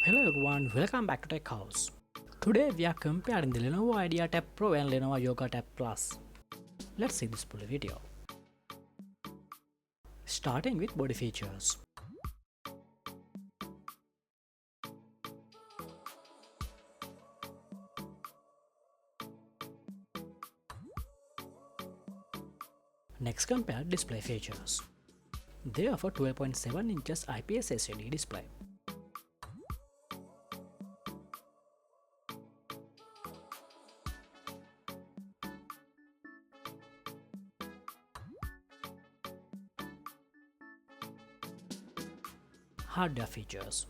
Hello everyone, welcome back to Tech House. Today we are comparing the Lenovo Idea Tab Pro and Lenovo Yoga Tab Plus. Let's see this full video. Starting with body features. Next, compare display features. They offer 12.7 inches IPS LCD display. Hardware features.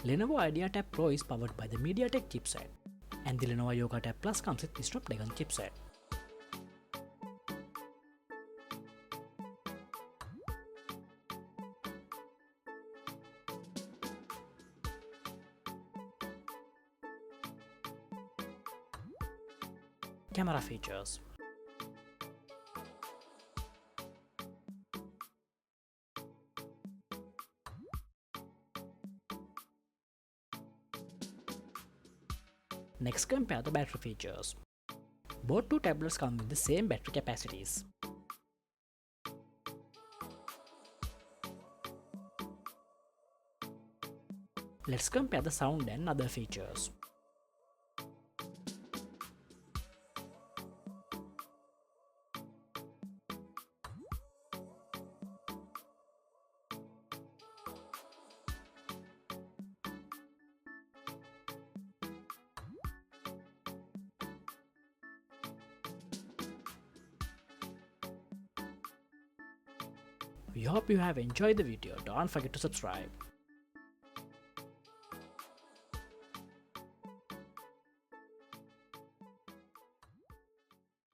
Lenovo Idea Tab Pro is powered by the MediaTek chipset, and the Lenovo Yoga Tab Plus comes with the Snapdragon chipset. Camera features. Next, compare the battery features. Both two tablets come with the same battery capacities. Let's compare the sound and other features. We hope you have enjoyed the video. Don't forget to subscribe.